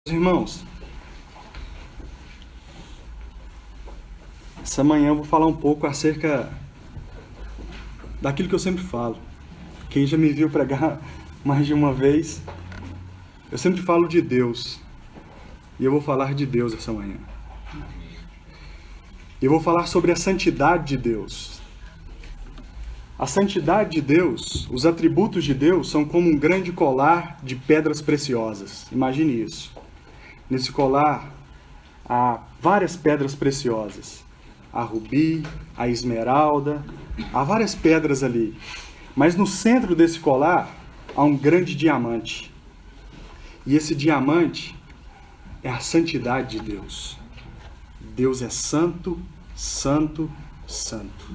Irmãos, essa manhã eu vou falar um pouco acerca daquilo que eu sempre falo. Quem já me viu pregar mais de uma vez, eu sempre falo de Deus. E eu vou falar de Deus essa manhã. Eu vou falar sobre a santidade de Deus. A santidade de Deus, os atributos de Deus são como um grande colar de pedras preciosas. Imagine isso. Nesse colar há várias pedras preciosas. A rubi, a esmeralda, há várias pedras ali. Mas no centro desse colar há um grande diamante. E esse diamante é a santidade de Deus. Deus é santo, santo, santo.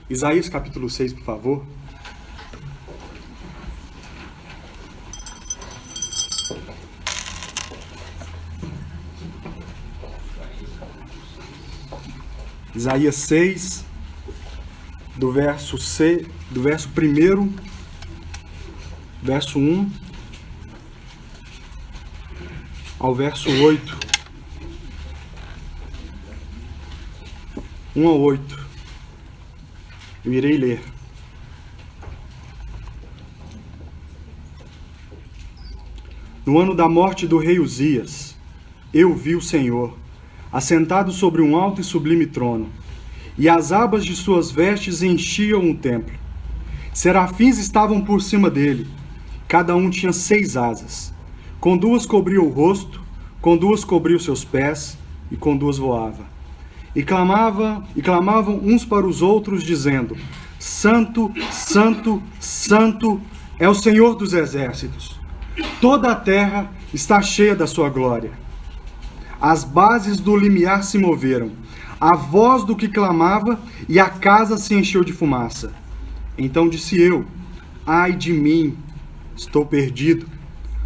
Isaías capítulo 6, por favor. Isaías 6, do verso 1, verso 1 ao verso 8. 1 ao 8. Eu irei ler. No ano da morte do rei Uzias, eu vi o Senhor, assentado sobre um alto e sublime trono, e as abas de suas vestes enchiam o templo. Serafins estavam por cima dele, cada um tinha 6 asas. Com 2 cobria o rosto, com 2 cobria os seus pés, e com 2 voava. E clamavam uns para os outros, dizendo: Santo, Santo, Santo é o Senhor dos exércitos. Toda a terra está cheia da sua glória. As bases do limiar se moveram, a voz do que clamava, e a casa se encheu de fumaça. Então disse eu: ai de mim, estou perdido,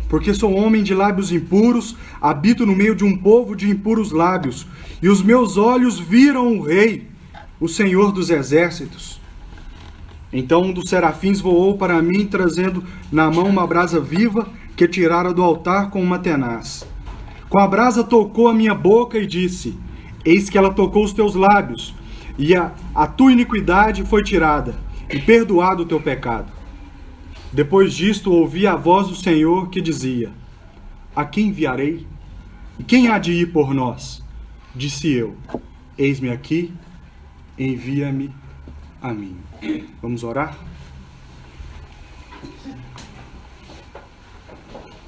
porque sou homem de lábios impuros, habito no meio de um povo de impuros lábios, e os meus olhos viram o Rei, o Senhor dos exércitos. Então um dos serafins voou para mim, trazendo na mão uma brasa viva que tirara do altar com uma tenaz. Com a brasa tocou a minha boca e disse: eis que ela tocou os teus lábios, e a tua iniquidade foi tirada, e perdoado o teu pecado. Depois disto ouvi a voz do Senhor que dizia: a quem enviarei? E quem há de ir por nós? Disse eu: eis-me aqui, envia-me a mim. Vamos orar?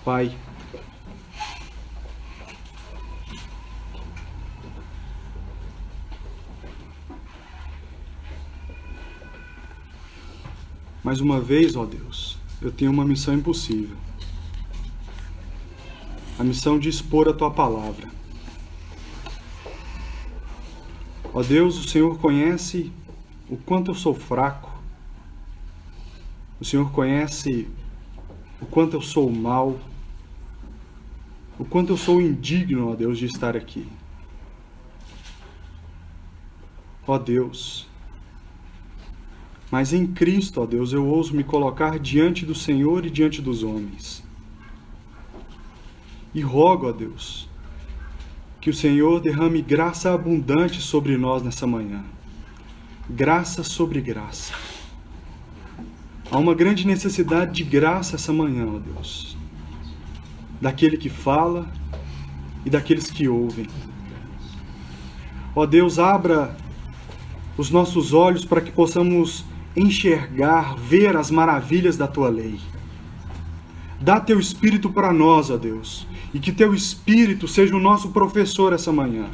Pai, mais uma vez, ó Deus, eu tenho uma missão impossível. A missão de expor a Tua palavra. Ó Deus, o Senhor conhece o quanto eu sou fraco. O Senhor conhece o quanto eu sou mau. O quanto eu sou indigno, ó Deus, de estar aqui. Ó Deus, mas em Cristo, ó Deus, eu ouso me colocar diante do Senhor e diante dos homens. E rogo, ó Deus, que o Senhor derrame graça abundante sobre nós nessa manhã. Graça sobre graça. Há uma grande necessidade de graça essa manhã, ó Deus. Daquele que fala e daqueles que ouvem. Ó Deus, abra os nossos olhos para que possamos enxergar, ver as maravilhas da Tua lei. Dá Teu Espírito para nós, ó Deus, e que Teu Espírito seja o nosso professor essa manhã.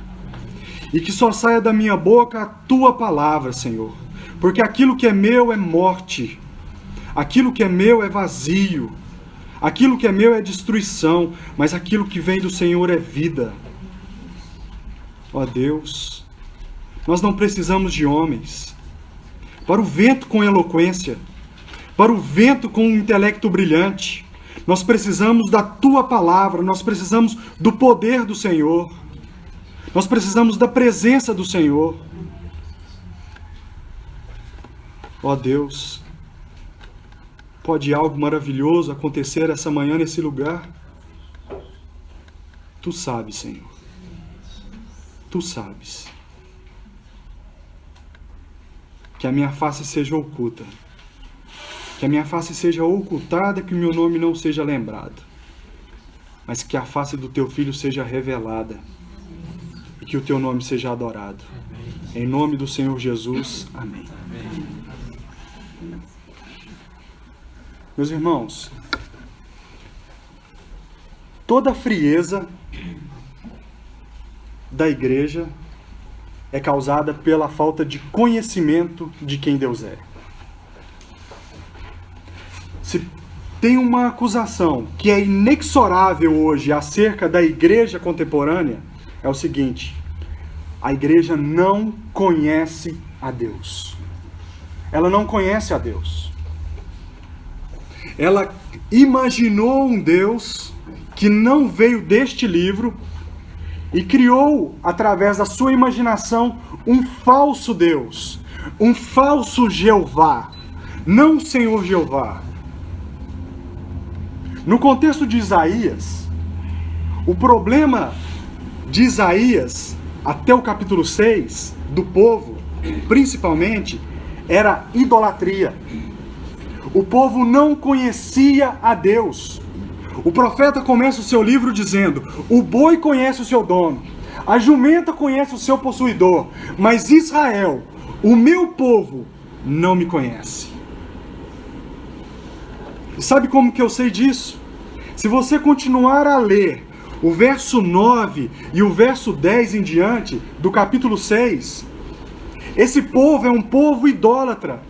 E que só saia da minha boca a Tua palavra, Senhor, porque aquilo que é meu é morte, aquilo que é meu é vazio, aquilo que é meu é destruição, mas aquilo que vem do Senhor é vida. Ó Deus, nós não precisamos de homens para o vento com eloquência, para o vento com um intelecto brilhante. Nós precisamos da Tua palavra, nós precisamos do poder do Senhor, nós precisamos da presença do Senhor. Ó Deus, pode algo maravilhoso acontecer essa manhã nesse lugar? Tu sabes, Senhor. Tu sabes. Que a minha face seja oculta. Que a minha face seja ocultada, que o meu nome não seja lembrado. Mas que a face do teu Filho seja revelada. E que o teu nome seja adorado. Em nome do Senhor Jesus. Amém. Meus irmãos, toda a frieza da igreja é causada pela falta de conhecimento de quem Deus é. Se tem uma acusação que é inexorável hoje acerca da igreja contemporânea, é o seguinte: a igreja não conhece a Deus. Ela não conhece a Deus. Ela imaginou um Deus que não veio deste livro e criou, através da sua imaginação, um falso Deus, um falso Jeová, não o Senhor Jeová. No contexto de Isaías, o problema de Isaías, até o capítulo 6, do povo, principalmente, era idolatria. O povo não conhecia a Deus. O profeta começa o seu livro dizendo: o boi conhece o seu dono, a jumenta conhece o seu possuidor, mas Israel, o meu povo, não me conhece. E sabe como que eu sei disso? Se você continuar a ler o verso 9 e o verso 10 em diante do capítulo 6, esse povo é um povo idólatra.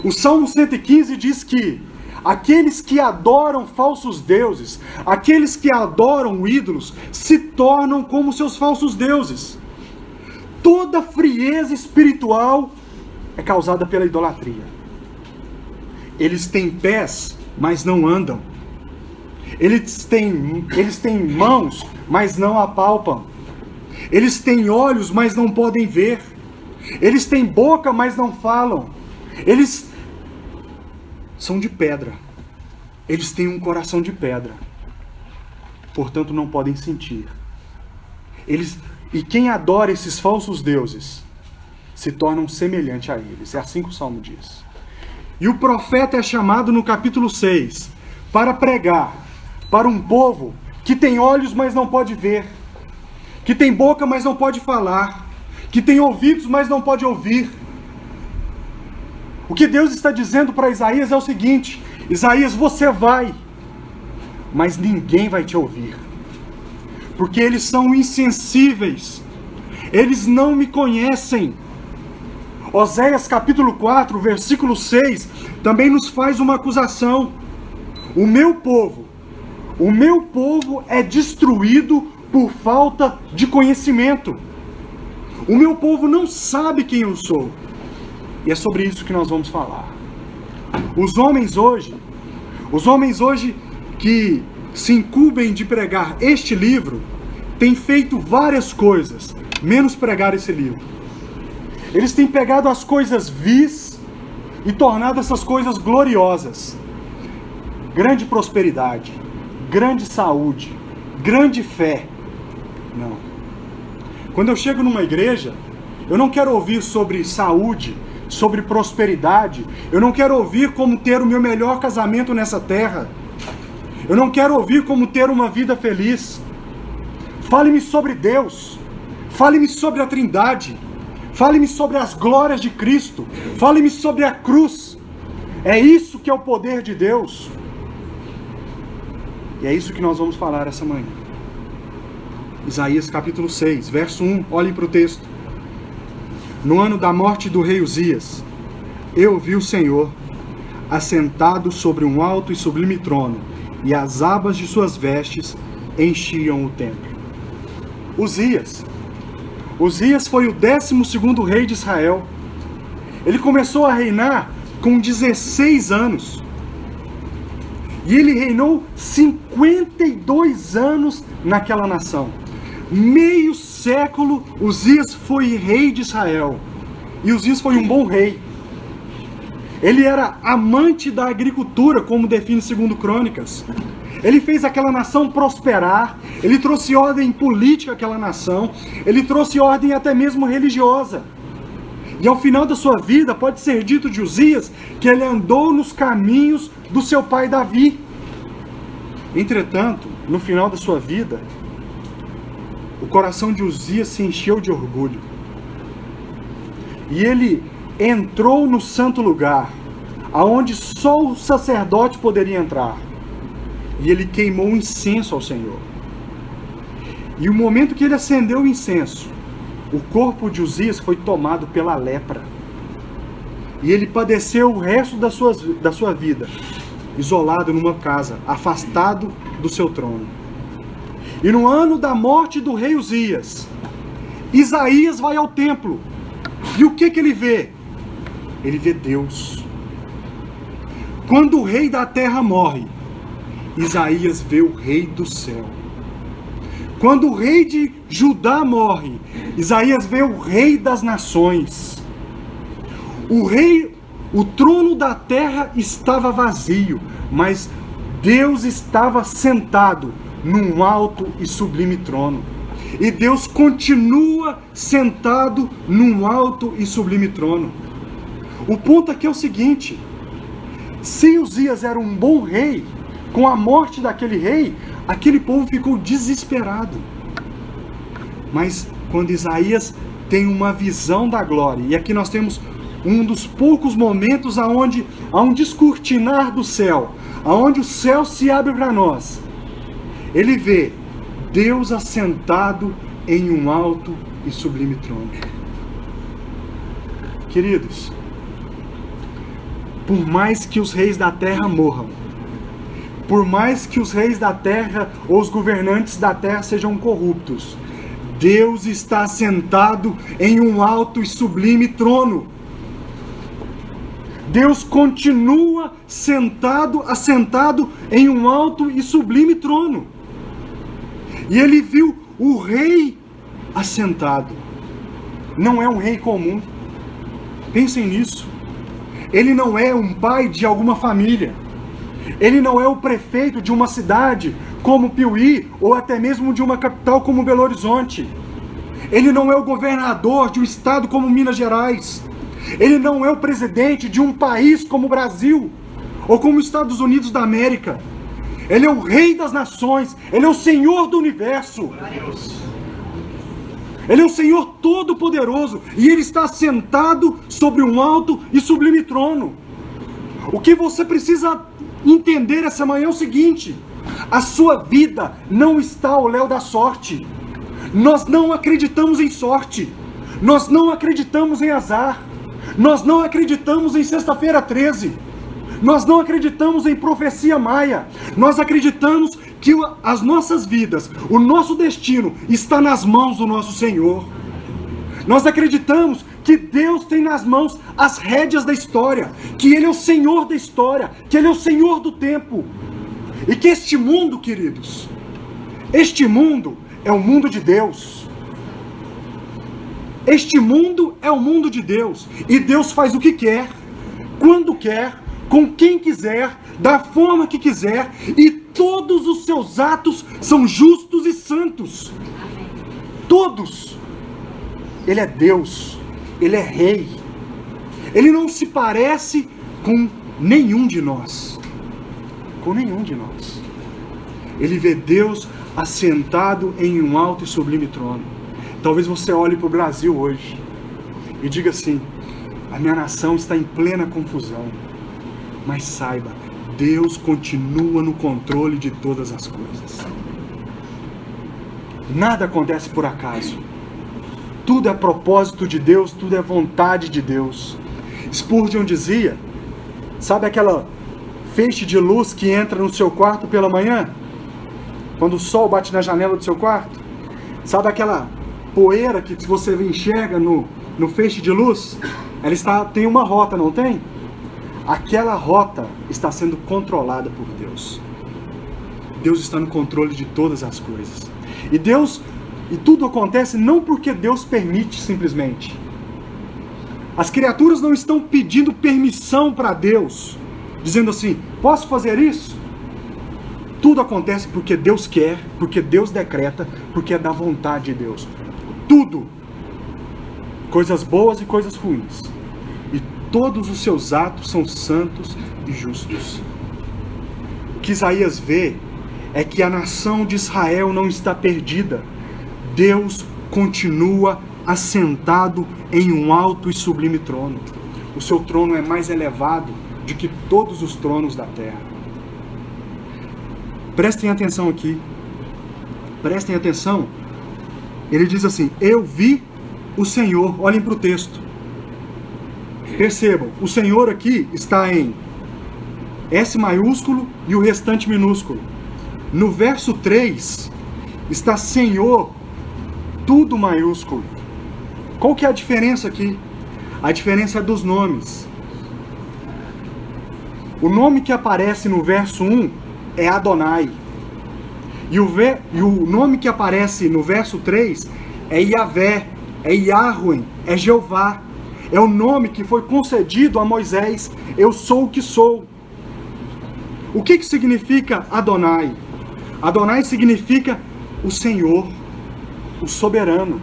O Salmo 115 diz que aqueles que adoram falsos deuses, aqueles que adoram ídolos, se tornam como seus falsos deuses. Toda frieza espiritual é causada pela idolatria. Eles têm pés, mas não andam. Eles têm mãos, mas não apalpam. Eles têm olhos, mas não podem ver. Eles têm boca, mas não falam. Eles são de pedra. Eles têm um coração de pedra. Portanto, não podem sentir. E quem adora esses falsos deuses se tornam semelhante a eles. É assim que o Salmo diz. E o profeta é chamado no capítulo 6 para pregar para um povo que tem olhos, mas não pode ver, que tem boca, mas não pode falar, que tem ouvidos, mas não pode ouvir. O que Deus está dizendo para Isaías é o seguinte: Isaías, você vai, mas ninguém vai te ouvir, porque eles são insensíveis, eles não me conhecem. Oséias capítulo 4, versículo 6, também nos faz uma acusação. O meu povo é destruído por falta de conhecimento. O meu povo não sabe quem eu sou. E é sobre isso que nós vamos falar. Os homens hoje que se incumbem de pregar este livro, têm feito várias coisas, menos pregar esse livro. Eles têm pegado as coisas vis e tornado essas coisas gloriosas. Grande prosperidade, grande saúde, grande fé. Não. Quando eu chego numa igreja, eu não quero ouvir sobre saúde, sobre prosperidade. Eu não quero ouvir como ter o meu melhor casamento nessa terra. Eu não quero ouvir como ter uma vida feliz. Fale-me sobre Deus. Fale-me sobre a Trindade. Fale-me sobre as glórias de Cristo. Fale-me sobre a cruz. É isso que é o poder de Deus. E é isso que nós vamos falar essa manhã. Isaías capítulo 6, verso 1, olhem para o texto. No ano da morte do rei Uzias, eu vi o Senhor assentado sobre um alto e sublime trono, e as abas de suas vestes enchiam o templo. Uzias foi o 12º rei de Israel. Ele começou a reinar com 16 anos. E ele reinou 52 anos naquela nação. Meio século, Uzias foi rei de Israel. E Uzias foi um bom rei. Ele era amante da agricultura, como define 2 Crônicas. Ele fez aquela nação prosperar, ele trouxe ordem política àquela nação, ele trouxe ordem até mesmo religiosa. E ao final da sua vida, pode ser dito de Uzias, que ele andou nos caminhos do seu pai Davi. Entretanto, no final da sua vida, o coração de Uzias se encheu de orgulho. E ele entrou no santo lugar, aonde só o sacerdote poderia entrar. E ele queimou um incenso ao Senhor. E o momento que ele acendeu o incenso, o corpo de Uzias foi tomado pela lepra. E ele padeceu o resto da sua vida, isolado numa casa, afastado do seu trono. E no ano da morte do rei Uzias, Isaías vai ao templo. E o que ele vê? Ele vê Deus. Quando o rei da terra morre, Isaías vê o rei do céu. Quando o rei de Judá morre, Isaías vê o rei das nações. O trono da terra estava vazio, mas Deus estava sentado num alto e sublime trono. E Deus continua sentado num alto e sublime trono. O ponto aqui é o seguinte: se Uzias era um bom rei, com a morte daquele rei, aquele povo ficou desesperado. Mas quando Isaías tem uma visão da glória, e aqui nós temos um dos poucos momentos onde há um descortinar do céu, onde o céu se abre para nós, ele vê Deus assentado em um alto e sublime trono. Queridos, por mais que os reis da terra morram, por mais que os reis da terra ou os governantes da terra sejam corruptos, Deus está sentado em um alto e sublime trono. Deus continua assentado em um alto e sublime trono. E ele viu o rei assentado. Não é um rei comum. Pensem nisso. Ele não é um pai de alguma família. Ele não é o prefeito de uma cidade como Piuí, ou até mesmo de uma capital como Belo Horizonte. Ele não é o governador de um estado como Minas Gerais. Ele não é o presidente de um país como o Brasil, ou como os Estados Unidos da América. Ele é o rei das nações, ele é o Senhor do universo. Ele é o Senhor todo-poderoso, e ele está sentado sobre um alto e sublime trono. O que você precisa entender essa manhã é o seguinte: a sua vida não está ao léu da sorte. Nós não acreditamos em sorte. Nós não acreditamos em azar. Nós não acreditamos em sexta-feira 13. Nós não acreditamos em profecia maia. Nós acreditamos que as nossas vidas, o nosso destino está nas mãos do nosso Senhor. Nós acreditamos que Deus tem nas mãos as rédeas da história, que Ele é o Senhor da história, que Ele é o Senhor do tempo. E que este mundo, queridos, este mundo é o mundo de Deus. Este mundo é o mundo de Deus. E Deus faz o que quer, quando quer, com quem quiser, da forma que quiser, e todos os seus atos são justos e santos. Todos. Ele é Deus. Ele é Rei. Ele não se parece com nenhum de nós. Com nenhum de nós. Ele vê Deus assentado em um alto e sublime trono. Talvez você olhe para o Brasil hoje e diga assim: a minha nação está em plena confusão. Mas saiba, Deus continua no controle de todas as coisas. Nada acontece por acaso. Tudo é propósito de Deus, tudo é vontade de Deus. Spurgeon dizia, sabe aquela feixe de luz que entra no seu quarto pela manhã? Quando o sol bate na janela do seu quarto? Sabe aquela poeira que você enxerga no feixe de luz? Ela tem uma rota, não tem? Aquela rota está sendo controlada por Deus. Deus está no controle de todas as coisas. E tudo acontece não porque Deus permite simplesmente. As criaturas não estão pedindo permissão para Deus, dizendo assim: posso fazer isso? Tudo acontece porque Deus quer, porque Deus decreta, porque é da vontade de Deus. Tudo. Coisas boas e coisas ruins. E todos os seus atos são santos e justos. O que Isaías vê é que a nação de Israel não está perdida. Deus continua assentado em um alto e sublime trono. O seu trono é mais elevado do que todos os tronos da terra. Prestem atenção aqui. Prestem atenção. Ele diz assim: eu vi o Senhor. Olhem para o texto. Percebam, o Senhor aqui está em S maiúsculo e o restante minúsculo. No verso 3 está Senhor, tudo maiúsculo. Qual que é a diferença aqui? A diferença é dos nomes. O nome que aparece no verso 1 é Adonai. E o nome que aparece no verso 3 é Yahvé, é Yahweh, é Jeová. É o nome que foi concedido a Moisés. Eu sou o que sou. O que significa Adonai? Adonai significa o Senhor, o soberano.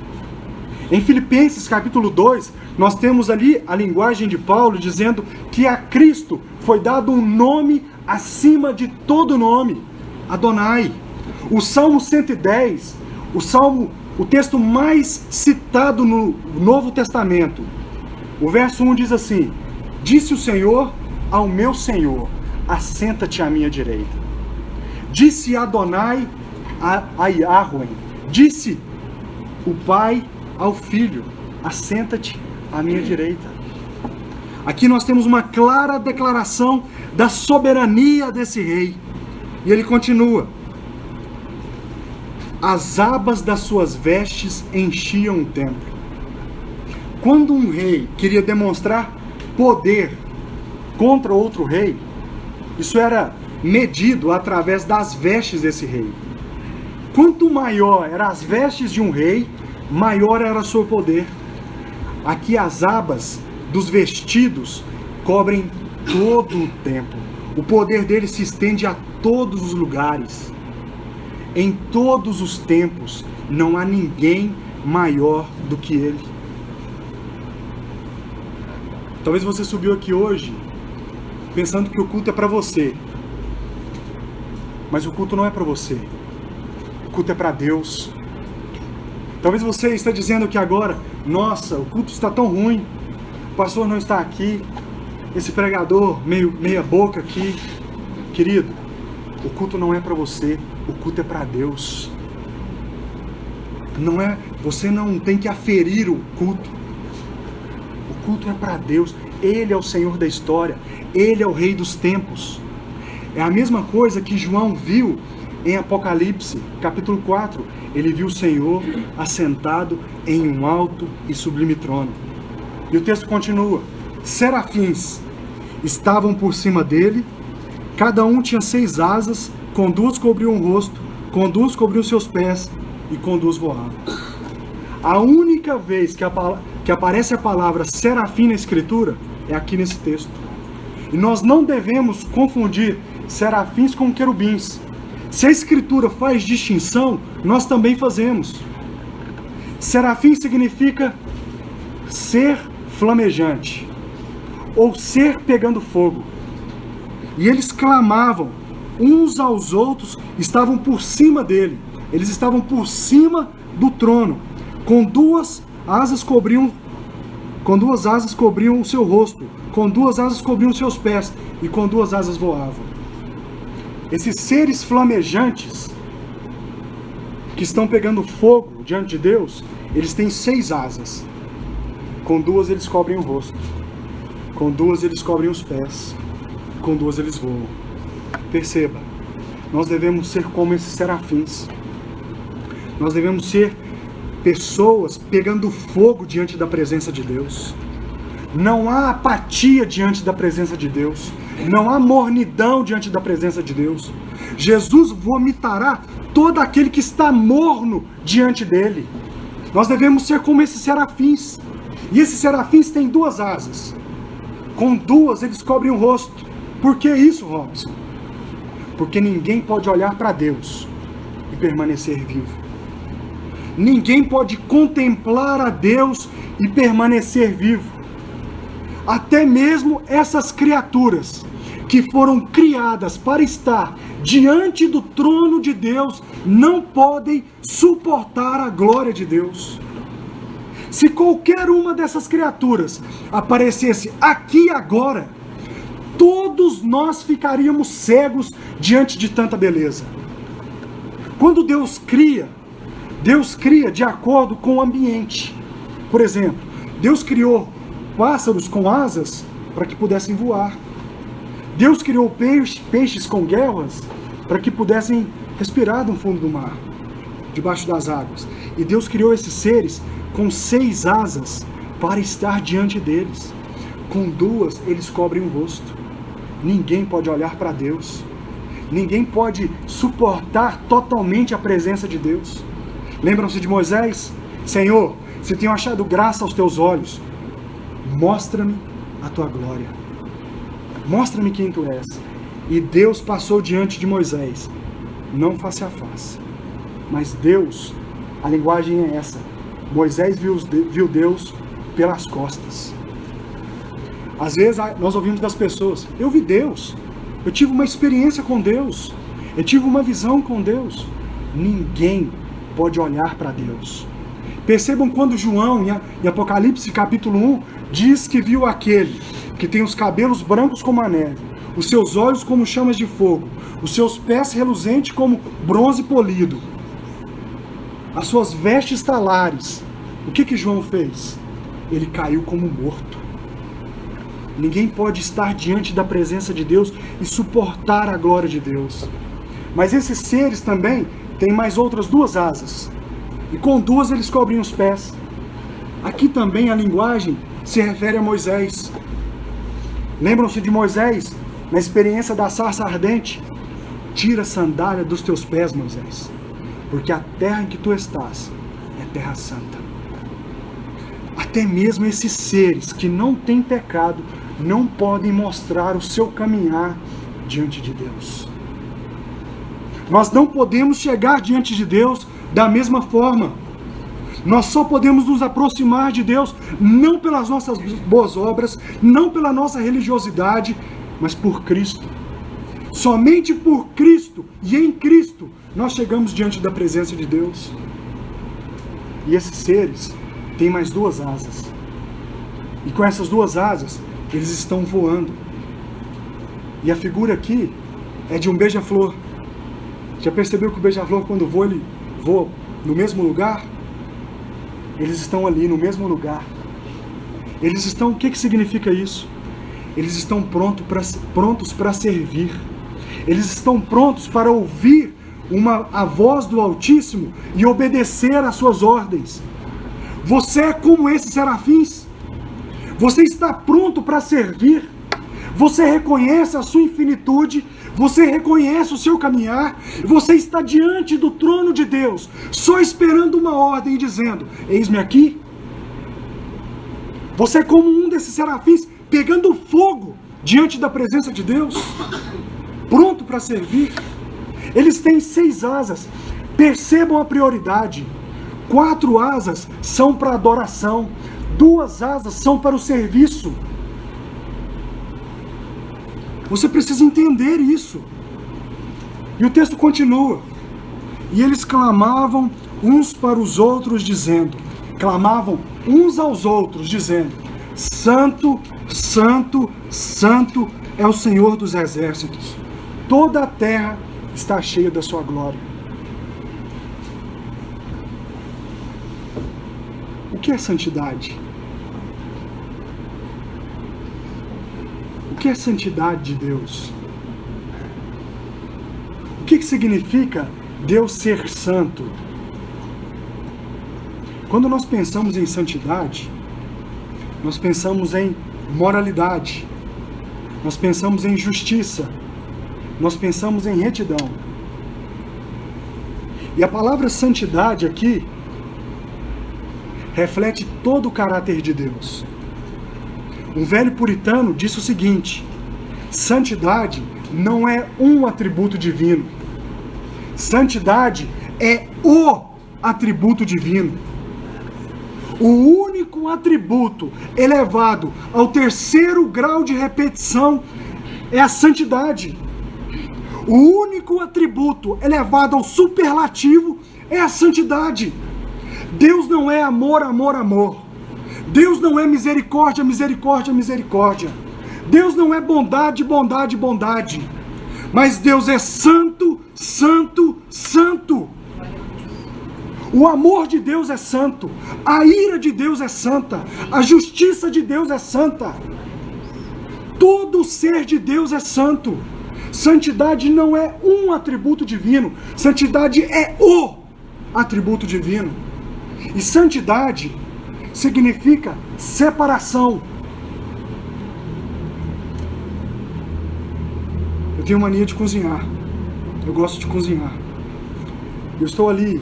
Em Filipenses capítulo 2, nós temos ali a linguagem de Paulo dizendo que a Cristo foi dado um nome acima de todo nome, Adonai. O Salmo 110, o texto mais citado no Novo Testamento, o verso 1 diz assim: disse o Senhor ao meu Senhor, assenta-te à minha direita. Disse Adonai a Yahweh, disse o Pai ao Filho, assenta-te à minha direita. Aqui nós temos uma clara declaração da soberania desse rei. E ele continua: as abas das suas vestes enchiam o templo. Quando um rei queria demonstrar poder contra outro rei, isso era medido através das vestes desse rei. Quanto maior eram as vestes de um rei, maior era o seu poder. Aqui as abas dos vestidos cobrem todo o templo. O poder dele se estende a todos os lugares. Em todos os tempos, não há ninguém maior do que ele. Talvez você subiu aqui hoje pensando que o culto é para você. Mas o culto não é para você. O culto é para Deus. Talvez você esteja dizendo que agora, nossa, o culto está tão ruim, o pastor não está aqui, esse pregador meia boca aqui. Querido, o culto não é para você, o culto é para Deus. Não é, você não tem que aferir o culto. O culto é para Deus. Ele é o Senhor da história. Ele é o Rei dos tempos. É a mesma coisa que João viu em Apocalipse, capítulo 4. Ele viu o Senhor assentado em um alto e sublime trono. E o texto continua: serafins estavam por cima dele, cada um tinha 6 asas, com 2 cobriam o rosto, com 2 cobriam seus pés, e com 2 voavam. A única vez que aparece a palavra serafim na Escritura é aqui nesse texto. E nós não devemos confundir serafins com querubins. Se a Escritura faz distinção, nós também fazemos. Serafim significa ser flamejante, ou ser pegando fogo. E eles clamavam uns aos outros, estavam por cima dele. Eles estavam por cima do trono. Com 2 asas cobriam o seu rosto, com 2 asas cobriam os seus pés, e com 2 asas voavam. Esses seres flamejantes, que estão pegando fogo diante de Deus, eles têm 6 asas. Com 2 eles cobrem o rosto, com 2 eles cobrem os pés, com 2 eles voam. Perceba, nós devemos ser como esses serafins. Nós devemos ser pessoas pegando fogo diante da presença de Deus. Não há apatia diante da presença de Deus. Não há mornidão diante da presença de Deus. Jesus vomitará todo aquele que está morno diante dele. Nós devemos ser como esses serafins. E esses serafins têm 2 asas. Com 2 eles cobrem o rosto. Por que isso, Robson? Porque ninguém pode olhar para Deus e permanecer vivo. Ninguém pode contemplar a Deus e permanecer vivo. Até mesmo essas criaturas que foram criadas para estar diante do trono de Deus não podem suportar a glória de Deus. Se qualquer uma dessas criaturas aparecesse aqui agora, todos nós ficaríamos cegos diante de tanta beleza. Quando Deus cria de acordo com o ambiente. Por exemplo, Deus criou pássaros com asas para que pudessem voar. Deus criou peixes com guelras para que pudessem respirar no fundo do mar, debaixo das águas. E Deus criou esses seres com 6 asas para estar diante deles. Com 2, eles cobrem o rosto. Ninguém pode olhar para Deus. Ninguém pode suportar totalmente a presença de Deus. Lembram-se de Moisés? Senhor, se tenho achado graça aos teus olhos, mostra-me a tua glória. Mostra-me quem tu és. E Deus passou diante de Moisés, não face a face. Mas Deus, a linguagem é essa. Moisés viu Deus pelas costas. Às vezes nós ouvimos das pessoas, eu vi Deus, eu tive uma experiência com Deus, eu tive uma visão com Deus. Ninguém pode olhar para Deus. Percebam quando João, em Apocalipse capítulo 1, diz que viu aquele que tem os cabelos brancos como a neve, os seus olhos como chamas de fogo, os seus pés reluzentes como bronze polido, as suas vestes talares. O que João fez? Ele caiu como morto. Ninguém pode estar diante da presença de Deus e suportar a glória de Deus. Mas esses seres também têm mais outras 2 asas. E com 2 eles cobrem os pés. Aqui também a linguagem se refere a Moisés. Lembram-se de Moisés, na experiência da sarça ardente? Tira a sandália dos teus pés, Moisés, porque a terra em que tu estás é terra santa. Até mesmo esses seres que não têm pecado não podem mostrar o seu caminhar diante de Deus. Nós não podemos chegar diante de Deus da mesma forma. Nós só podemos nos aproximar de Deus não pelas nossas boas obras, não pela nossa religiosidade, mas por Cristo. Somente por Cristo e em Cristo nós chegamos diante da presença de Deus. E esses seres têm mais 2 asas. E com essas 2 asas, eles estão voando. E a figura aqui é de um beija-flor. Já percebeu que o beija-flor, quando voa, ele voa no mesmo lugar? Eles estão ali no mesmo lugar. Eles estão, o que significa isso? Eles estão prontos para servir. Eles estão prontos para ouvir a voz do Altíssimo e obedecer às suas ordens. Você é como esses serafins. Você está pronto para servir. Você reconhece a sua infinitude. Você reconhece o seu caminhar. Você está diante do trono de Deus, só esperando uma ordem e dizendo: eis-me aqui. Você é como um desses serafins pegando fogo diante da presença de Deus, pronto para servir. Eles têm 6 asas. Percebam a prioridade. 4 asas são para adoração. 2 asas são para o serviço. Você precisa entender isso. E o texto continua. E eles clamavam uns para os outros, dizendo, clamavam uns aos outros, dizendo: Santo, Santo, Santo é o Senhor dos exércitos. Toda a terra está cheia da sua glória. O que é santidade? O que é santidade de Deus? O que significa Deus ser santo? Quando nós pensamos em santidade, nós pensamos em moralidade, nós pensamos em justiça, nós pensamos em retidão. E a palavra santidade aqui reflete todo o caráter de Deus. Um velho puritano disse o seguinte: santidade não é um atributo divino. Santidade é o atributo divino. O único atributo elevado ao terceiro grau de repetição é a santidade. O único atributo elevado ao superlativo é a santidade. Deus não é amor, amor, amor. Deus não é misericórdia, misericórdia, misericórdia. Deus não é bondade, bondade, bondade. Mas Deus é santo, santo, santo. O amor de Deus é santo. A ira de Deus é santa. A justiça de Deus é santa. Todo ser de Deus é santo. Santidade não é um atributo divino. Santidade é o atributo divino. E santidade significa separação. Eu tenho mania de cozinhar. Eu gosto de cozinhar. Eu estou ali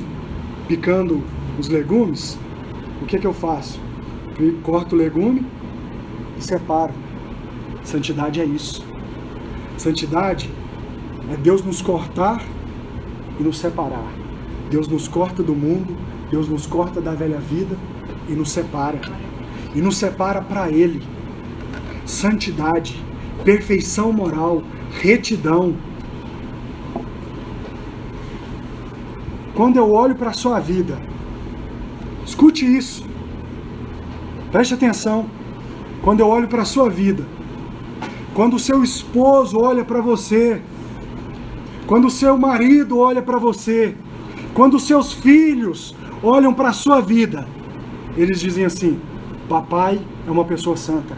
picando os legumes. O que é que eu faço? Eu corto o legume e separo. Santidade é isso. Santidade é Deus nos cortar e nos separar. Deus nos corta do mundo, Deus nos corta da velha vida e nos separa. E nos separa para Ele. Santidade, perfeição moral, retidão. Quando eu olho para a sua vida, escute isso. Preste atenção. Quando eu olho para a sua vida, quando o seu esposo olha para você, quando o seu marido olha para você, quando os seus filhos olham para a sua vida, eles dizem assim: papai é uma pessoa santa,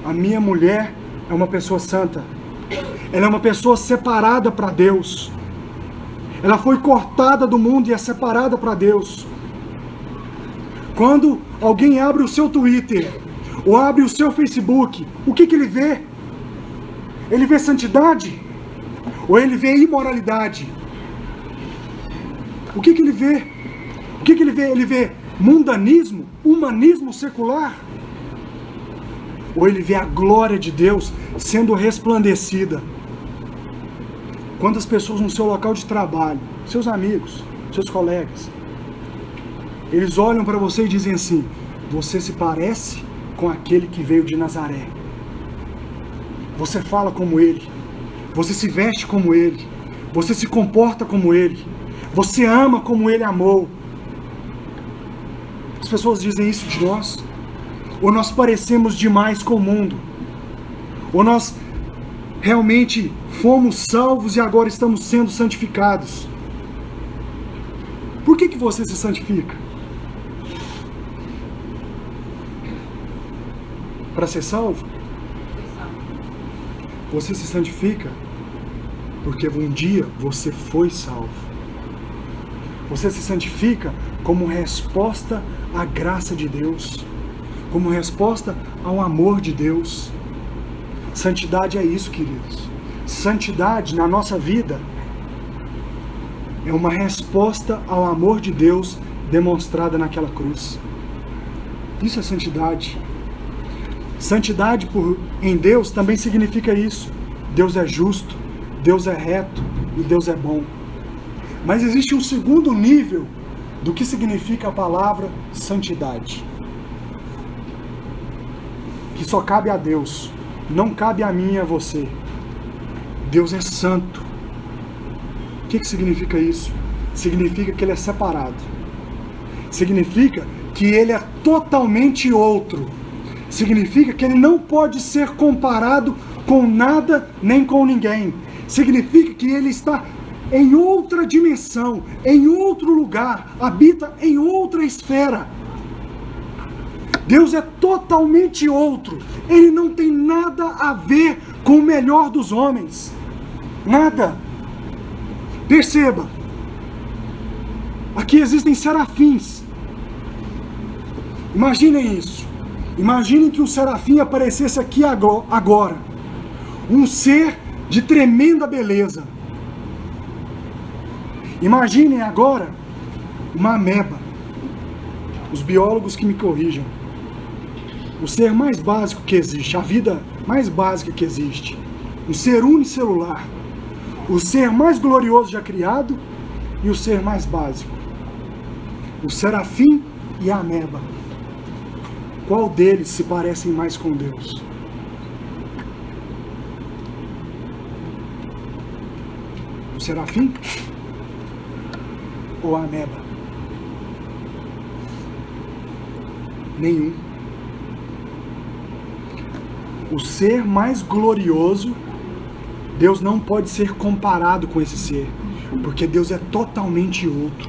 a minha mulher é uma pessoa santa, ela é uma pessoa separada para Deus, ela foi cortada do mundo e é separada para Deus. Quando alguém abre o seu Twitter, ou abre o seu Facebook, o que ele vê? Ele vê santidade? Ou ele vê imoralidade? O que ele vê? O que ele vê? Ele vê mundanismo, humanismo secular? Ou ele vê a glória de Deus sendo resplandecida? Quantas pessoas no seu local de trabalho, seus amigos, seus colegas, eles olham para você e dizem assim: você se parece com aquele que veio de Nazaré. Você fala como ele, você se veste como ele, você se comporta como ele, você ama como ele amou. As pessoas dizem isso de nós. Ou nós parecemos demais com o mundo, ou nós realmente fomos salvos e agora estamos sendo santificados. Por que você se santifica? Para ser salvo? Você se santifica porque um dia você foi salvo. Você se santifica como resposta à graça de Deus, como resposta ao amor de Deus. Santidade é isso, queridos. Santidade na nossa vida é uma resposta ao amor de Deus demonstrada naquela cruz. Isso é santidade. Santidade em Deus também significa isso. Deus é justo, Deus é reto e Deus é bom. Mas existe um segundo nível do que significa a palavra santidade, que só cabe a Deus, não cabe a mim e a você. Deus é santo. O que significa isso? Significa que Ele é separado. Significa que Ele é totalmente outro. Significa que Ele não pode ser comparado com nada nem com ninguém. Significa que Ele está em outra dimensão, em outro lugar, habita em outra esfera. Deus é totalmente outro. Ele não tem nada a ver com o melhor dos homens. Nada. Perceba. Aqui existem serafins. Imaginem isso. Imaginem que um serafim aparecesse aqui agora. Um ser de tremenda beleza. Imaginem agora uma ameba. Os biólogos que me corrijam. O ser mais básico que existe, a vida mais básica que existe. um ser unicelular, o ser mais glorioso já criado e o ser mais básico, o serafim e a ameba. Qual deles se parecem mais com Deus? O serafim ou a ameba? Nenhum. O ser mais glorioso, Deus não pode ser comparado com esse ser, porque Deus é totalmente outro.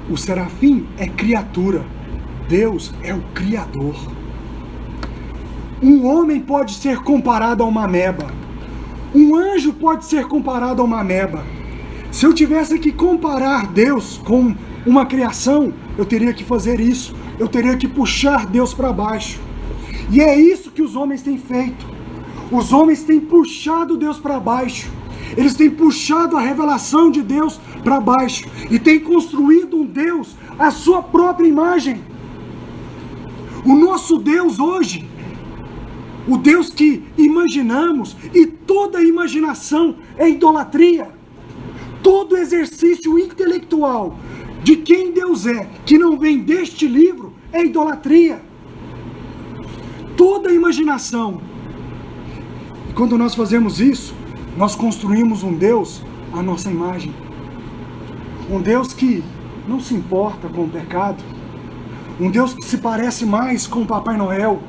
O serafim é criatura, Deus é o Criador. Um homem pode ser comparado a uma ameba, um anjo pode ser comparado a uma ameba. Se eu tivesse que comparar Deus com uma criação, eu teria que fazer isso, eu teria que puxar Deus para baixo. E é isso que os homens têm feito. Os homens têm puxado Deus para baixo. Eles têm puxado a revelação de Deus para baixo e têm construído um Deus à sua própria imagem. O nosso Deus hoje, o Deus que imaginamos, e toda imaginação é idolatria. Todo exercício intelectual de quem Deus é, que não vem deste livro, é idolatria. Toda imaginação. E quando nós fazemos isso, nós construímos um Deus à nossa imagem. Um Deus que não se importa com o pecado. Um Deus que se parece mais com o Papai Noel,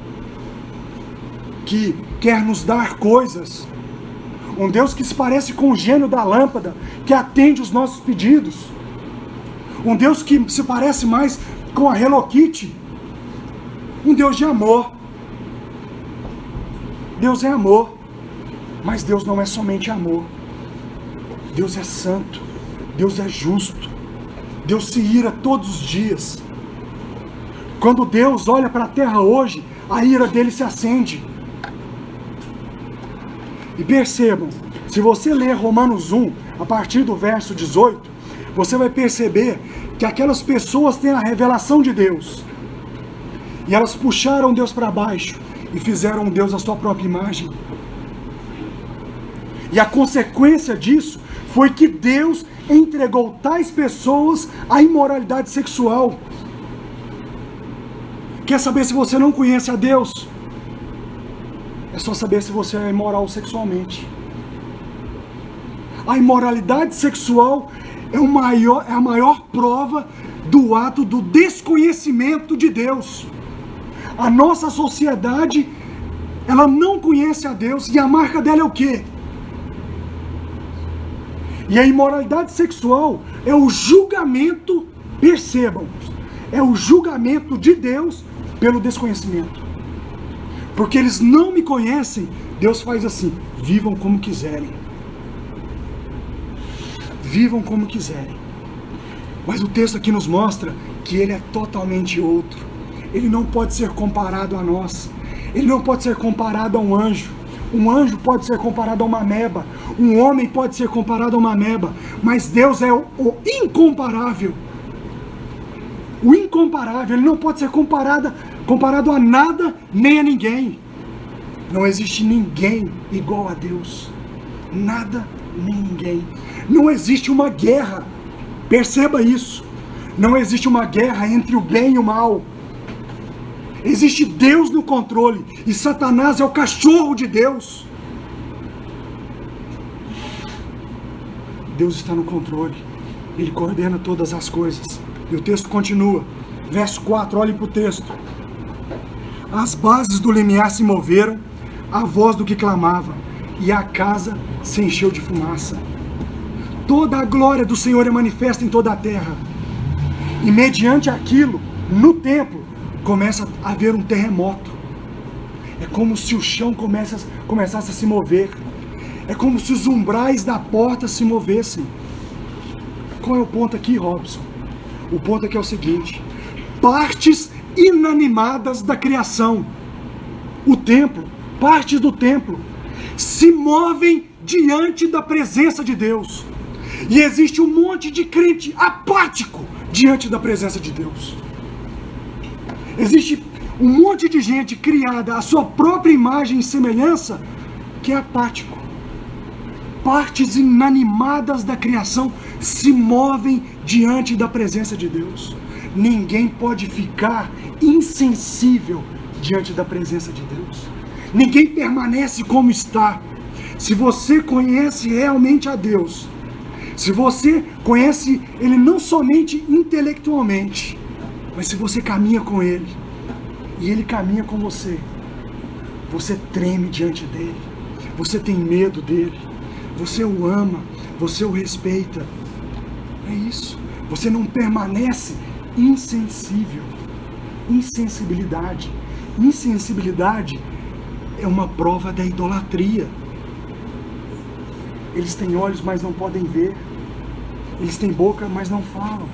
que quer nos dar coisas. Um Deus que se parece com o gênio da lâmpada, que atende os nossos pedidos. Um Deus que se parece mais com a Hello Kitty. Um Deus de amor. Deus é amor, mas Deus não é somente amor. Deus é santo, Deus é justo, Deus se ira todos os dias. Quando Deus olha para a terra hoje, a ira dele se acende. E percebam, se você ler Romanos 1, a partir do verso 18, você vai perceber que aquelas pessoas têm a revelação de Deus. E elas puxaram Deus para baixo e fizeram Deus à sua própria imagem. E a consequência disso foi que Deus entregou tais pessoas à imoralidade sexual. Quer saber se você não conhece a Deus? É só saber se você é imoral sexualmente. A imoralidade sexual é a maior prova do ato do desconhecimento de Deus. A nossa sociedade, ela não conhece a Deus, e a marca dela é o quê? E a imoralidade sexual é o julgamento, percebam, é o julgamento de Deus pelo desconhecimento. Porque eles não me conhecem, Deus faz assim: vivam como quiserem. Vivam como quiserem. Mas o texto aqui nos mostra que ele é totalmente outro. Ele não pode ser comparado a nós. Ele não pode ser comparado a um anjo. Um anjo pode ser comparado a uma ameba. Um homem pode ser comparado a uma ameba. Mas Deus é o incomparável. O incomparável. Ele não pode ser comparado a nada nem a ninguém. Não existe ninguém igual a Deus. Nada nem ninguém. Não existe uma guerra. Perceba isso. Não existe uma guerra entre o bem e o mal. Existe Deus no controle, e Satanás é o cachorro de Deus. Deus está no controle. Ele coordena todas as coisas. E o texto continua. Verso 4, olhem para o texto. As bases do limiar se moveram, a voz do que clamava, e a casa se encheu de fumaça. Toda a glória do Senhor é manifesta em toda a terra. E mediante aquilo, no templo, começa a haver um terremoto. É como se o chão começasse a se mover. É como se os umbrais da porta se movessem. Qual é o ponto aqui, Robson? O ponto aqui é o seguinte: partes inanimadas da criação, o templo, partes do templo, se movem diante da presença de Deus. E existe um monte de crente apático diante da presença de Deus. Existe um monte de gente criada à sua própria imagem e semelhança, que é apático. Partes inanimadas da criação se movem diante da presença de Deus. Ninguém pode ficar insensível diante da presença de Deus. Ninguém permanece como está. Se você conhece realmente a Deus, se você conhece Ele não somente intelectualmente, mas se você caminha com Ele, e Ele caminha com você, você treme diante dEle, você tem medo dEle, você o ama, você o respeita. É isso. Você não permanece insensível. Insensibilidade. Insensibilidade é uma prova da idolatria. Eles têm olhos, mas não podem ver. Eles têm boca, mas não falam.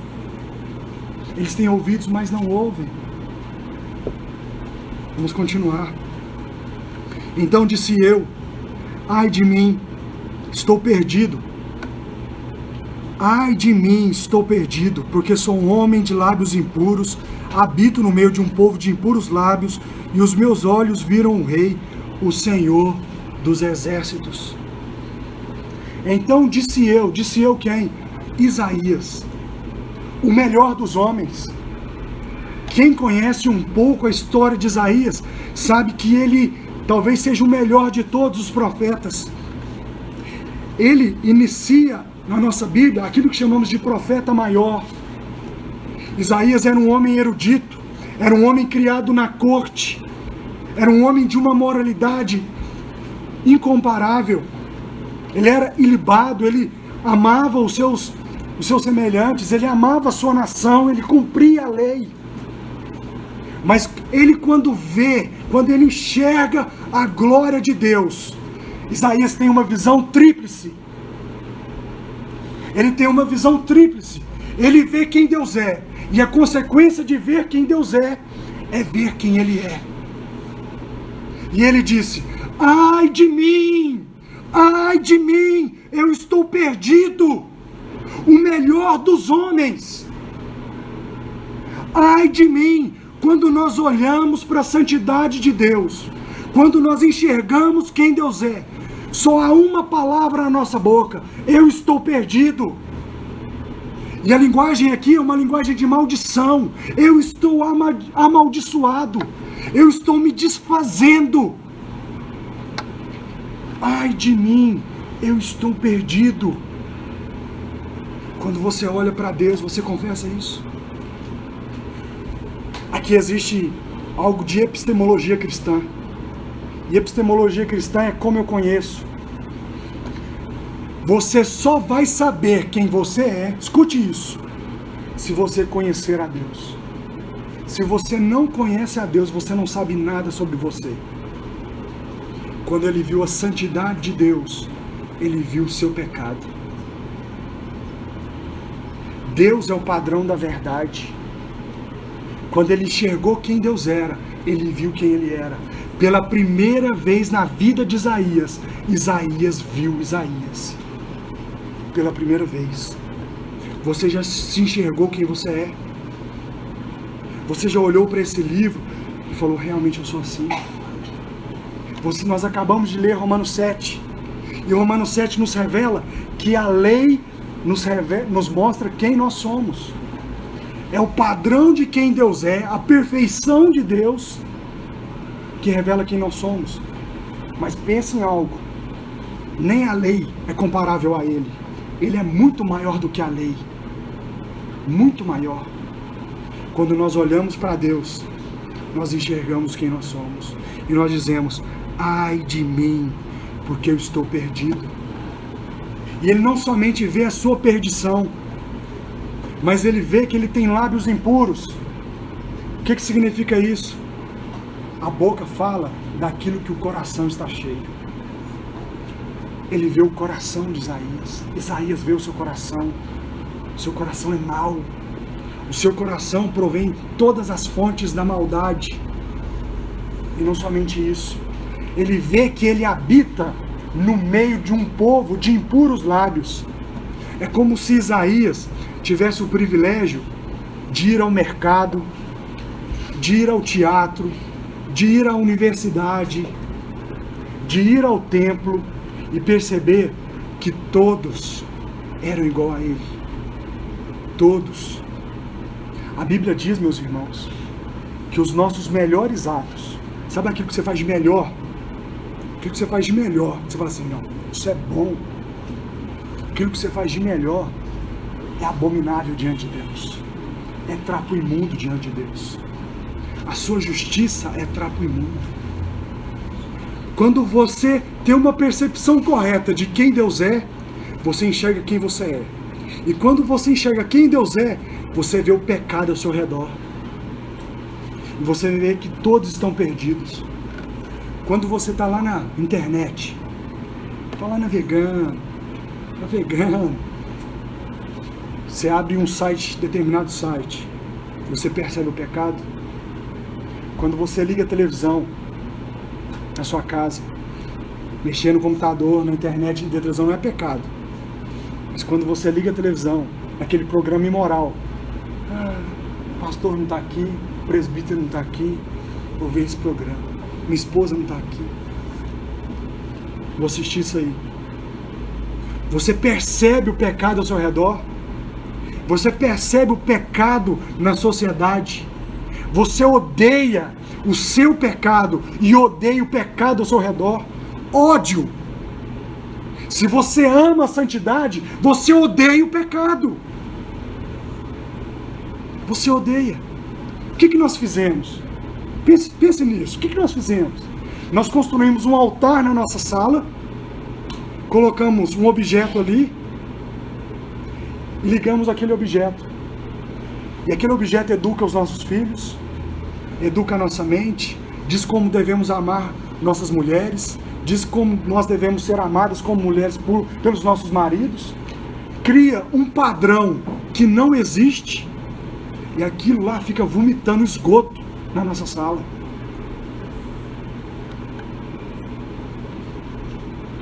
Eles têm ouvidos, mas não ouvem. Vamos continuar. Então disse eu: ai de mim, estou perdido. Ai de mim, estou perdido, porque sou um homem de lábios impuros, habito no meio de um povo de impuros lábios, e os meus olhos viram o Rei, o Senhor dos exércitos. Então disse eu quem? Isaías, o melhor dos homens. Quem conhece um pouco a história de Isaías, sabe que ele talvez seja o melhor de todos os profetas. Ele inicia na nossa Bíblia aquilo que chamamos de profeta maior. Isaías era um homem erudito, era um homem criado na corte, era um homem de uma moralidade incomparável. Ele era ilibado, ele amava os seus semelhantes, ele amava a sua nação, ele cumpria a lei. Mas ele quando ele enxerga a glória de Deus, Isaías tem uma visão tríplice. Ele tem uma visão tríplice. Ele vê quem Deus é. E a consequência de ver quem Deus é ver quem Ele é. E ele disse: ai de mim! Ai de mim! Eu estou perdido! O melhor dos homens! Ai de mim! Quando nós olhamos para a santidade de Deus, quando nós enxergamos quem Deus é, só há uma palavra na nossa boca: eu estou perdido. E a linguagem aqui é uma linguagem de maldição. Eu estou amaldiçoado. Eu estou me desfazendo. Ai de mim, eu estou perdido. Quando você olha para Deus, você confessa isso? Aqui existe algo de epistemologia cristã. E epistemologia cristã é como eu conheço. Você só vai saber quem você é, escute isso, se você conhecer a Deus. Se você não conhece a Deus, você não sabe nada sobre você. Quando ele viu a santidade de Deus, ele viu o seu pecado. Deus é o padrão da verdade. Quando ele enxergou quem Deus era, ele viu quem ele era. Pela primeira vez na vida de Isaías, Isaías viu Isaías. Pela primeira vez. Você já se enxergou quem você é? Você já olhou para esse livro e falou: realmente eu sou assim? Nós acabamos de ler Romanos 7. E Romanos 7 nos revela que a lei nos mostra quem nós somos. É o padrão de quem Deus é, a perfeição de Deus, que revela quem nós somos. Mas pense em algo: nem a lei é comparável a Ele. Ele é muito maior do que a lei. Muito maior. Quando nós olhamos para Deus, nós enxergamos quem nós somos. E nós dizemos: ai de mim, porque eu estou perdido. E Ele não somente vê a sua perdição, mas Ele vê que ele tem lábios impuros. O que significa isso? A boca fala daquilo que o coração está cheio. Ele vê o coração de Isaías. Isaías vê o seu coração. O seu coração é mau. O seu coração provém de todas as fontes da maldade. E não somente isso. Ele vê que ele habita no meio de um povo de impuros lábios. É como se Isaías tivesse o privilégio de ir ao mercado, de ir ao teatro, de ir à universidade, de ir ao templo e perceber que todos eram igual a ele. Todos. A Bíblia diz, meus irmãos, que os nossos melhores atos, sabe aquilo que você faz de melhor? Aquilo que você faz de melhor, você fala assim, não, isso é bom. Aquilo que você faz de melhor é abominável diante de Deus. É trapo imundo diante de Deus. A sua justiça é trapo imundo. Quando você tem uma percepção correta de quem Deus é, você enxerga quem você é. E quando você enxerga quem Deus é, você vê o pecado ao seu redor. E você vê que todos estão perdidos. Quando você está lá na internet, está lá navegando, você abre um site, determinado site, você percebe o pecado. Quando você liga a televisão na sua casa, mexer no computador, na internet, na televisão não é pecado. Mas quando você liga a televisão, naquele programa imoral, o pastor não está aqui, o presbítero não está aqui, vou ver esse programa, minha esposa não está aqui, vou assistir isso aí. Você percebe o pecado ao seu redor? Você percebe o pecado na sociedade? Você odeia o seu pecado e odeia o pecado ao seu redor? Ódio. Se você ama a santidade, você odeia o pecado. Você odeia. O que nós fizemos? Pense nisso. O que nós fizemos? Nós construímos um altar na nossa sala, colocamos um objeto ali e ligamos aquele objeto. E aquele objeto educa os nossos filhos, educa a nossa mente, diz como devemos amar nossas mulheres, diz como nós devemos ser amadas como mulheres pelos nossos maridos, cria um padrão que não existe, e aquilo lá fica vomitando esgoto na nossa sala.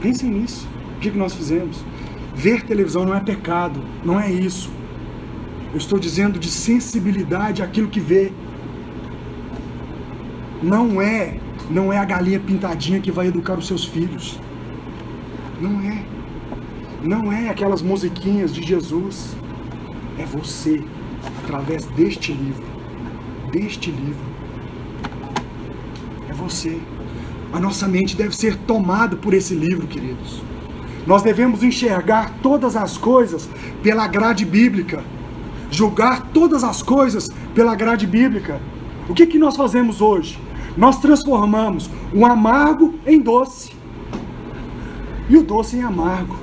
Pensem nisso. O que nós fizemos? Ver televisão não é pecado, não é isso. Eu estou dizendo de sensibilidade àquilo que vê. Não é a galinha pintadinha que vai educar os seus filhos. Não é aquelas musiquinhas de Jesus. É você, através deste livro. É você. A nossa mente deve ser tomada por esse livro, queridos. Nós devemos enxergar todas as coisas pela grade bíblica. Julgar todas as coisas pela grade bíblica. O que nós fazemos hoje? Nós transformamos o amargo em doce. E o doce em amargo.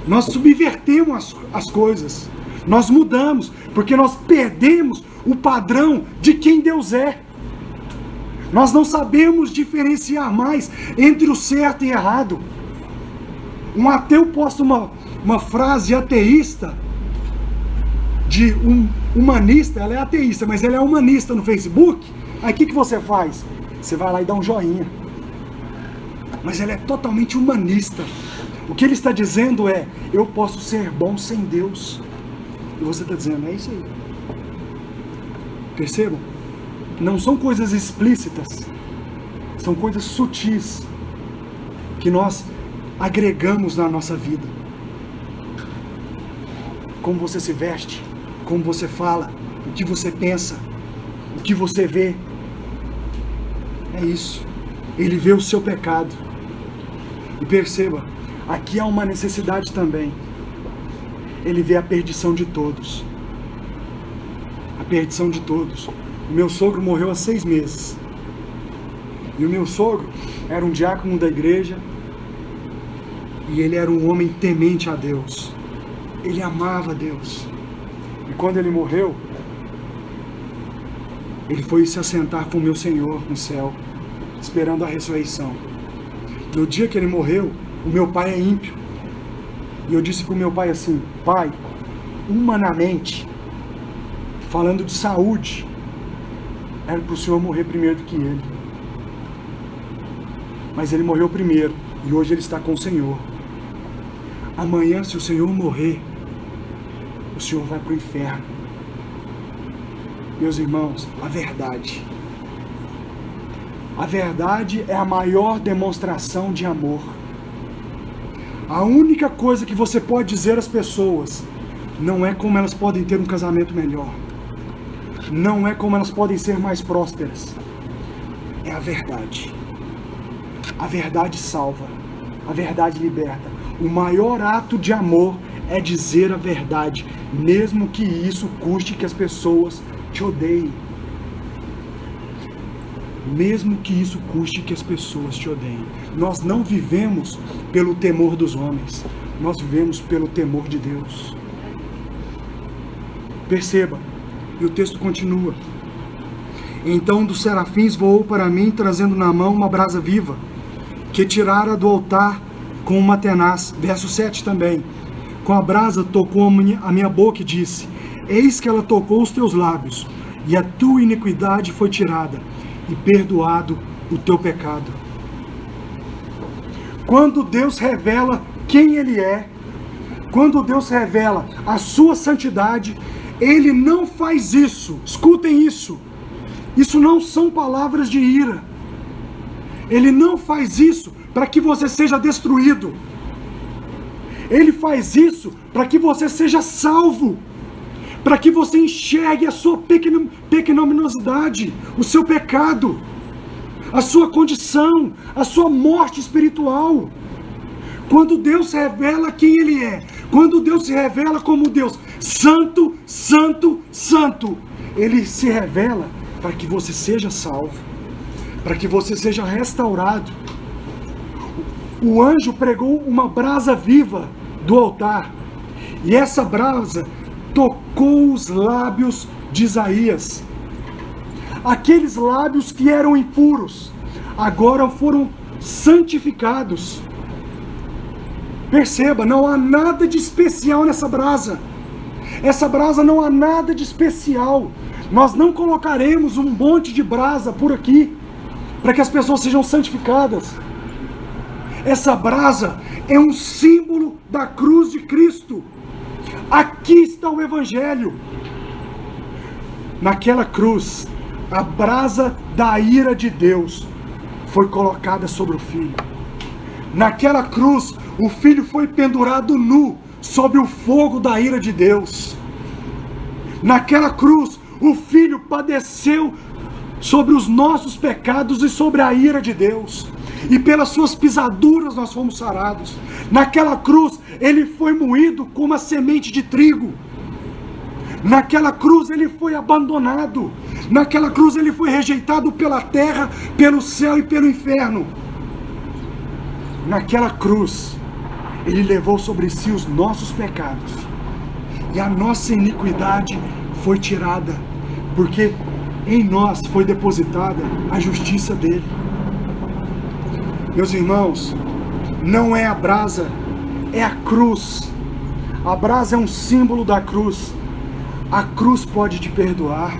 Nós subvertemos as coisas. Nós mudamos, porque nós perdemos o padrão de quem Deus é. Nós não sabemos diferenciar mais entre o certo e errado. Um ateu posta uma frase ateísta de um humanista, ela é ateísta, mas ela é humanista no Facebook. Aí o que você faz? Você vai lá e dá um joinha. Mas ela é totalmente humanista. O que ele está dizendo é, eu posso ser bom sem Deus. E você está dizendo, é isso aí. Percebam? Não são coisas explícitas, são coisas sutis que nós agregamos na nossa vida. Como você se veste, como você fala, o que você pensa, o que você vê. É isso. Ele vê o seu pecado. E perceba, aqui há uma necessidade também. Ele vê a perdição de todos. A perdição de todos. O meu sogro morreu há 6 meses. E o meu sogro era um diácono da igreja. E ele era um homem temente a Deus. Ele amava Deus. E quando ele morreu, ele foi se assentar com o meu Senhor no céu, esperando a ressurreição. No dia que ele morreu, o meu pai é ímpio. E eu disse para o meu pai assim, pai, humanamente, falando de saúde, era para o Senhor morrer primeiro do que ele. Mas ele morreu primeiro, e hoje ele está com o Senhor. Amanhã, se o Senhor morrer, o Senhor vai para o inferno. Meus irmãos, a verdade. A verdade é a maior demonstração de amor. A única coisa que você pode dizer às pessoas não é como elas podem ter um casamento melhor. Não é como elas podem ser mais prósperas. É a verdade. A verdade salva. A verdade liberta. O maior ato de amor é dizer a verdade, mesmo que isso custe que as pessoas te odeiem. Mesmo que isso custe que as pessoas te odeiem. Nós não vivemos pelo temor dos homens. Nós vivemos pelo temor de Deus. Perceba, e o texto continua. Então um dos serafins voou para mim, trazendo na mão uma brasa viva, que tirara do altar com uma tenaz. Verso 7 também. Com a brasa tocou a minha boca e disse: eis que ela tocou os teus lábios, e a tua iniquidade foi tirada, e perdoado o teu pecado. Quando Deus revela quem Ele é, quando Deus revela a sua santidade, Ele não faz isso. Escutem isso. Isso não são palavras de ira. Ele não faz isso para que você seja destruído. Ele faz isso para que você seja salvo. Para que você enxergue a sua pecaminosidade, o seu pecado, a sua condição, a sua morte espiritual. Quando Deus revela quem Ele é, quando Deus se revela como Deus santo, santo, santo, Ele se revela para que você seja salvo, para que você seja restaurado. O anjo pregou uma brasa viva do altar, e essa brasa tocou os lábios de Isaías. Aqueles lábios que eram impuros, agora foram santificados. Perceba, não há nada de especial nessa brasa. Essa brasa não há nada de especial. Nós não colocaremos um monte de brasa por aqui, para que as pessoas sejam santificadas. Essa brasa é um símbolo da cruz de Cristo. Aqui está o Evangelho. Naquela cruz, a brasa da ira de Deus foi colocada sobre o Filho. Naquela cruz, o Filho foi pendurado nu sobre o fogo da ira de Deus. Naquela cruz, o Filho padeceu sobre os nossos pecados e sobre a ira de Deus. E pelas suas pisaduras nós fomos sarados. Naquela cruz, Ele foi moído como a semente de trigo. Naquela cruz, Ele foi abandonado. Naquela cruz, Ele foi rejeitado pela terra, pelo céu e pelo inferno. Naquela cruz, Ele levou sobre si os nossos pecados. E a nossa iniquidade foi tirada, porque em nós foi depositada a justiça dele. Meus irmãos, não é a brasa, é a cruz. A brasa é um símbolo da cruz. A cruz pode te perdoar.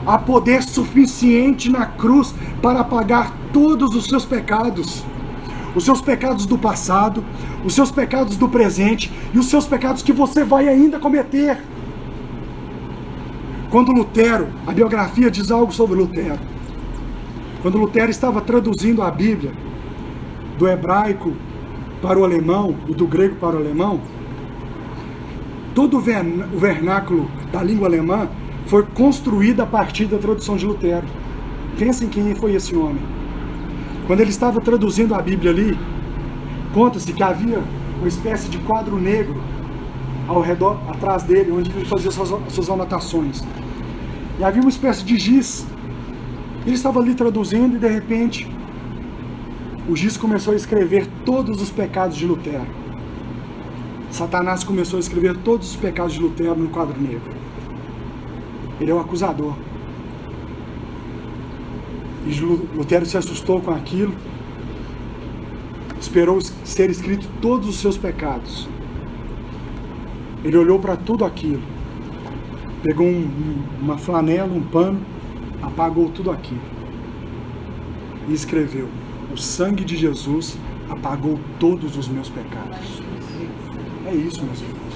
Há poder suficiente na cruz para apagar todos os seus pecados. Os seus pecados do passado, os seus pecados do presente e os seus pecados que você vai ainda cometer. Quando Lutero, a biografia diz algo sobre Lutero. Quando Lutero estava traduzindo a Bíblia do hebraico para o alemão e do grego para o alemão, todo o vernáculo da língua alemã foi construído a partir da tradução de Lutero. Pensem quem foi esse homem. Quando ele estava traduzindo a Bíblia ali, conta-se que havia uma espécie de quadro negro ao redor, atrás dele, onde ele fazia suas anotações. E havia uma espécie de giz. Ele estava ali traduzindo e de repente o giz começou a escrever todos os pecados de Lutero. Satanás começou a escrever todos os pecados de Lutero no quadro negro. Ele é o acusador. E Lutero se assustou com aquilo, esperou ser escrito todos os seus pecados. Ele olhou para tudo aquilo, pegou uma flanela, um pano, apagou tudo aquilo e escreveu: o sangue de Jesus apagou todos os meus pecados. É isso, meus irmãos.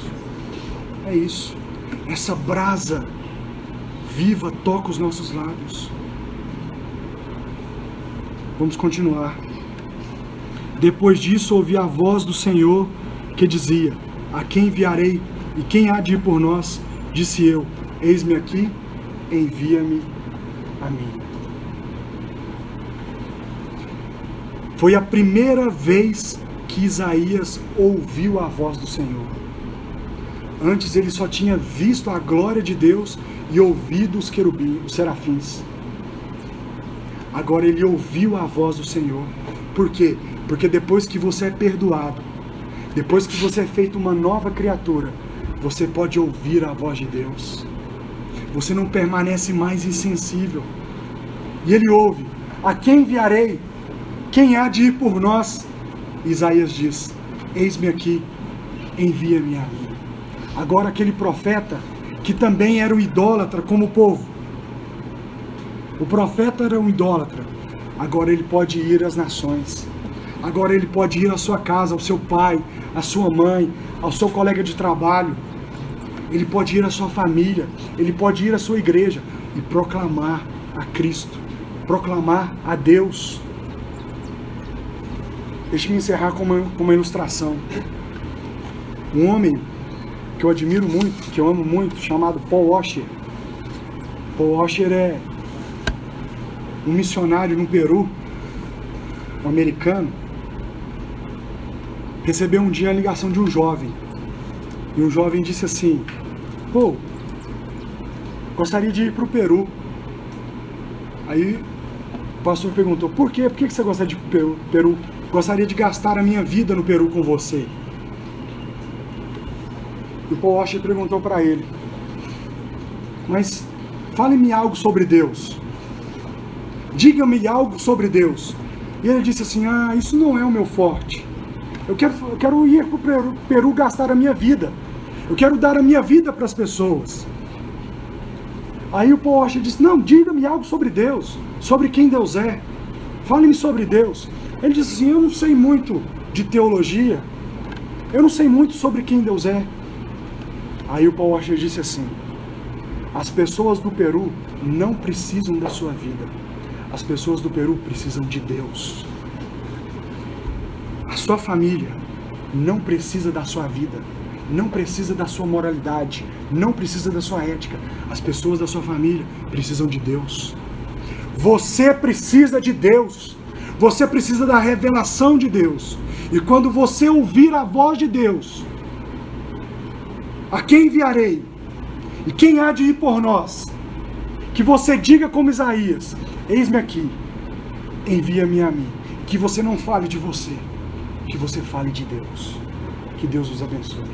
É isso. Essa brasa viva toca os nossos lábios. Vamos continuar. Depois disso ouvi a voz do Senhor que dizia: a quem enviarei e quem há de ir por nós? Disse eu: eis-me aqui, envia-me a mim. Foi a primeira vez que Isaías ouviu a voz do Senhor. Antes ele só tinha visto a glória de Deus e ouvido os querubins, os serafins. Agora ele ouviu a voz do Senhor. Por quê? Porque depois que você é perdoado, depois que você é feito uma nova criatura, você pode ouvir a voz de Deus. Você não permanece mais insensível. E ele ouve: a quem enviarei? Quem há de ir por nós? Isaías diz: eis-me aqui, envia-me a mim. Agora aquele profeta, que também era um idólatra como o povo. O profeta era um idólatra. Agora ele pode ir às nações. Agora ele pode ir à sua casa, ao seu pai, à sua mãe, ao seu colega de trabalho. Ele pode ir à sua família. Ele pode ir à sua igreja e proclamar a Cristo. Proclamar a Deus. Deixe-me encerrar com uma ilustração. Um homem que eu admiro muito, que eu amo muito, chamado Paul Washer. Paul Washer é um missionário no Peru, um americano. Recebeu um dia a ligação de um jovem. E um jovem disse assim: pô, gostaria de ir para o Peru. Aí o pastor perguntou: por quê? Por que você gostaria de ir para o Peru? Gostaria de gastar a minha vida no Peru com você. E o Paul Washer perguntou para ele: mas fale-me algo sobre Deus. Diga-me algo sobre Deus. E ele disse assim: isso não é o meu forte. Eu quero ir para o Peru gastar a minha vida. Eu quero dar a minha vida para as pessoas. Aí o Paul Washer disse: não, diga-me algo sobre Deus. Sobre quem Deus é. Fale-me sobre Deus. Ele disse assim: eu não sei muito de teologia. Eu não sei muito sobre quem Deus é. Aí o Paul Washer disse assim: as pessoas do Peru não precisam da sua vida. As pessoas do Peru precisam de Deus. A sua família não precisa da sua vida. Não precisa da sua moralidade. Não precisa da sua ética. As pessoas da sua família precisam de Deus. Você precisa de Deus. Você precisa da revelação de Deus. E quando você ouvir a voz de Deus: a quem enviarei? E quem há de ir por nós? Que você diga como Isaías: eis-me aqui, envia-me a mim. Que você não fale de você, que você fale de Deus. Que Deus os abençoe.